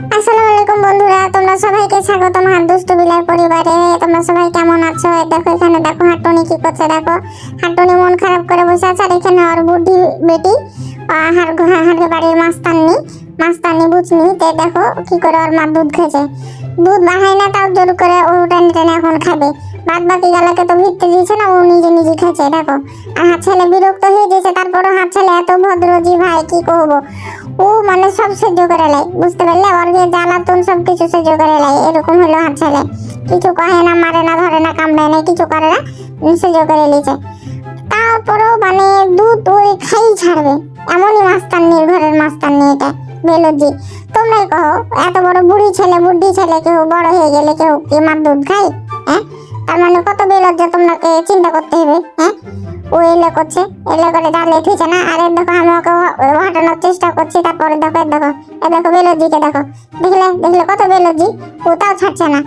আসসালামু আলাইকুম বন্ধুরা, তোমরা সবাইকে স্বাগতম হাত দুষ্টু বিলার পরিবারে। তোমরা সবাই কেমন আছো? দেখো এখানে দেখো হাঁটুনি কি করছে। দেখো হাঁটুনি মন খারাপ করে বসে আছে। আর এখানে ওর বুদ্ধি বেটি হাড় বাড়ির মাস্তানি বুঝনি তে দেখো কি করে ওর মা দুধ খেয়েছে। দুধ বাহাই না, তাও জোর করে ও টেনে টেনে এখন খাবে। বাদ বাকি গালাকে তো ভিড়তে দিয়েছে না, ও নিজে নিজে খেয়েছে। দেখো আর হাত ছেলে বিরক্ত হয়ে গেছে, তারপরও হাত ছেলে এত ভদ্রজি ভাই কি করবো, ও মানে সব সহ্য করে লাই, বুঝতে পারলে? ওর যে জ্বালাতন সব কিছু সহ্য করে লাই, এরকম হলো হাত ছেলে। কিছু কহে না, মারে না, ধরে না, কামড়ে না, কিছু করে না, সহ্য করে লিছে। তারপরেও মানে দুধ ওই খাই ছাড়বে, এমনই মাস্তানি, ঘরের মাস্তানি এটা বেলজি। তোমরাই কহো, এত বড় বুড়ি ছেলে বুদ্ধি ছেলে কেউ বড় হয়ে গেলে কেউ কি মার দুধ খায়? হ্যাঁ, তার মানে কত বেলজ্জা তোমাকে চিন্তা করতে হবে। হ্যাঁ, ও এলে করছে, এলে করে ডালে থুইছে না। আরে দেখো আমি ওকে হটানোর চেষ্টা করছি, তারপরে দেখো এ দেখো বেলজিকে দেখো, দেখলে দেখলে কত বেলজি, ও তাও ছাড়ছে না।